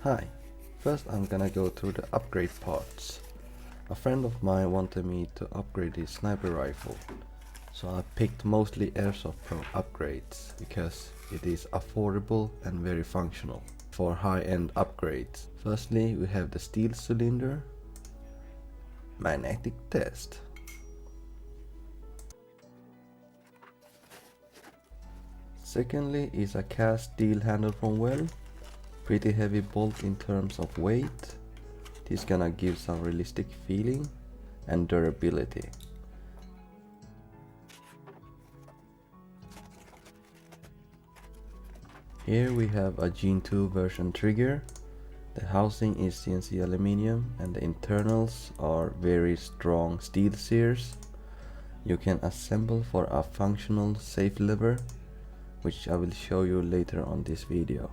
Hi, first I'm gonna go through the upgrade parts. A friend of mine wanted me to upgrade his sniper rifle, so I picked mostly Airsoftpro upgrades because it is affordable and very functional for high-end upgrades. Firstly, we have the steel cylinder, magnetic test. Secondly is a cast steel handle from Well. Pretty heavy bolt in terms of weight. This gonna give some realistic feeling and durability. Here we have a Gen 2 version trigger. The housing is CNC aluminium and the internals are very strong steel sears. You can assemble for a functional safe lever, which I will show you later on this video.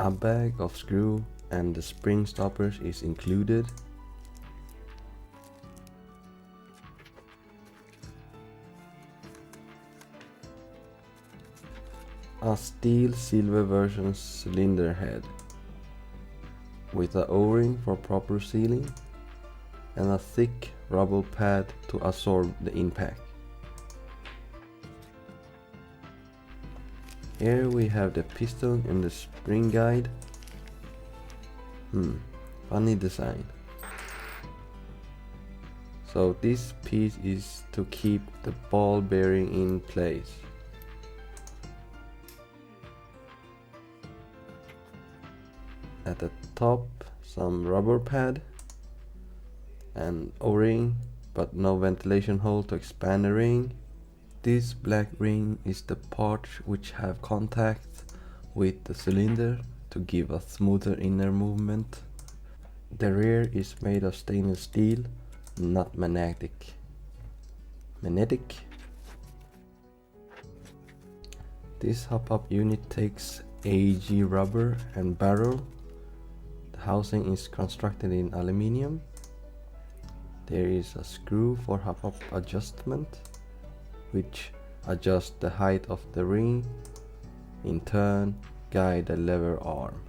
A bag of screw and the spring stoppers is included. A steel silver version cylinder head with a O-ring for proper sealing and a thick rubber pad to absorb the impact. Here we have the piston and the spring guide. Funny design. So this piece is to keep the ball bearing in place. At the top, some rubber pad and O-ring, but no ventilation hole to expand the ring. This black ring is the part which have contact with the cylinder to give a smoother inner movement. The rear is made of stainless steel, not magnetic. This Hopup unit takes AEG rubber and barrel. The housing is constructed in aluminium. There is a screw for Hopup adjustment, which adjusts the height of the ring, in turn guide the lever arm.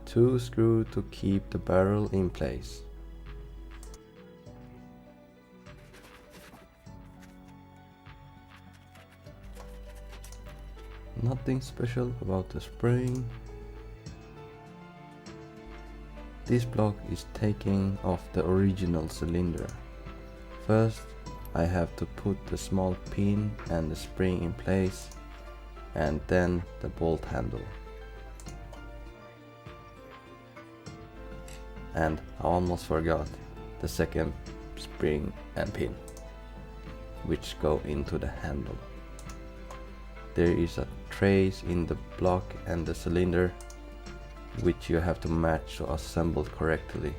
2 screws to keep the barrel in place. Nothing special about the spring. This block is taking off the original cylinder. First, I have to put the small pin and the spring in place, and then the bolt handle. And I almost forgot the second spring and pin, which go into the handle. There is a trace in the block and the cylinder, which you have to match to assemble correctly.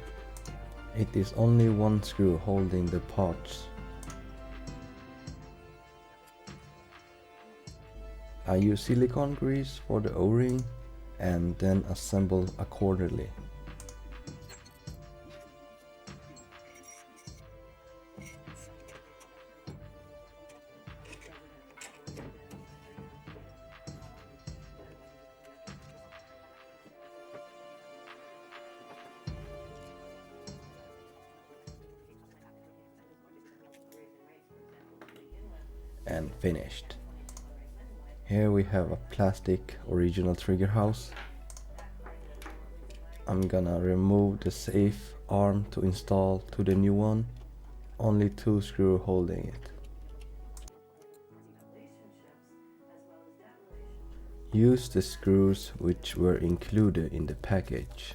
It is only 1 screw holding the parts. I use silicone grease for the O-ring and then assemble accordingly. And finished. Here we have a plastic original trigger house. I'm gonna remove the safe arm to install to the new one. Only 2 screws holding it. Use the screws which were included in the package.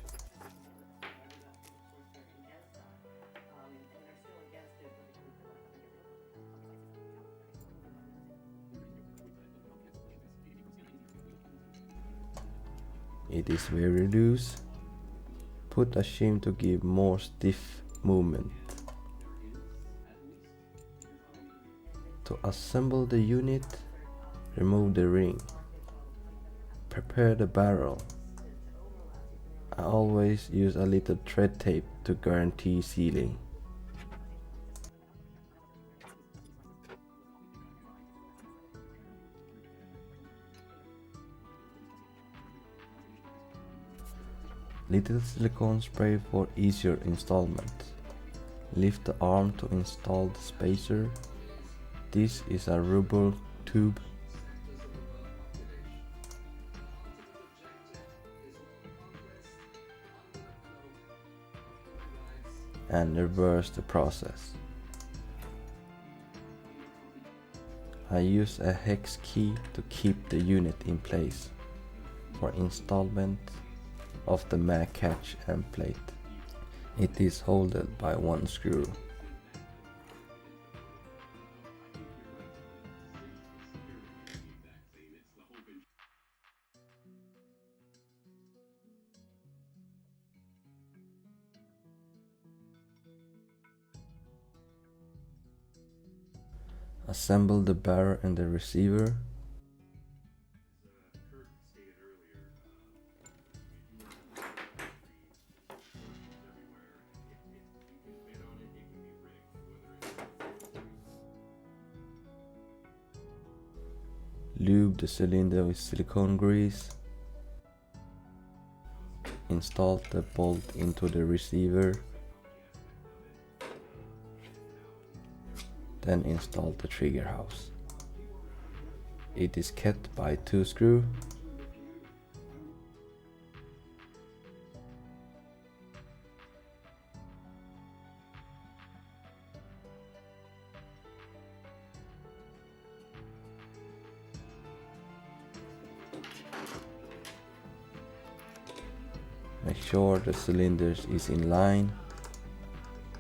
It is very loose. Put a shim to give more stiff movement. To assemble the unit, remove the ring. Prepare the barrel. I always use a little thread tape to guarantee sealing. Little silicone spray for easier installment. Lift the arm to install the spacer. This is a rubber tube. And reverse the process. I use a hex key to keep the unit in place for installment of the mag catch and plate. It is held by one screw. Assemble the barrel and the receiver. Lube the cylinder with silicone grease. Install the bolt into the receiver. Then install the trigger house. It is kept by 2 screws. Make sure the cylinders is in line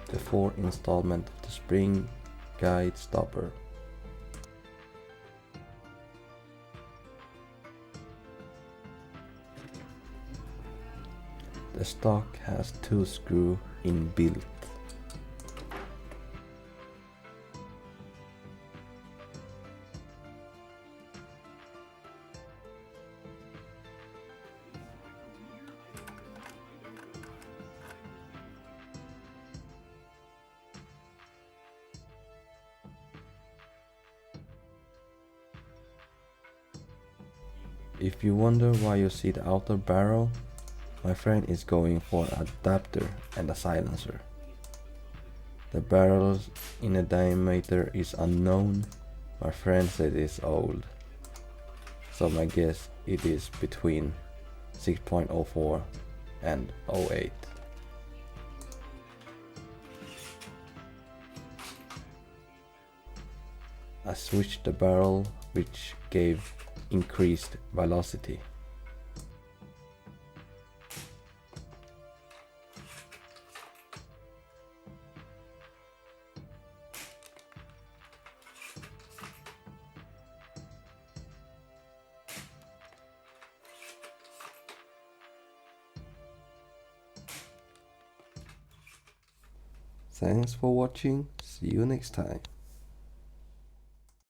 before installment of the spring guide stopper. The stock has 2 screws inbuilt. If you wonder why you see the outer barrel, my friend is going for an adapter and a silencer. The barrel in a diameter is unknown. My friend said it's old, so my guess it is between 6.04 and 08. I switched the barrel, which gave increased velocity. Thanks for watching. See you next time.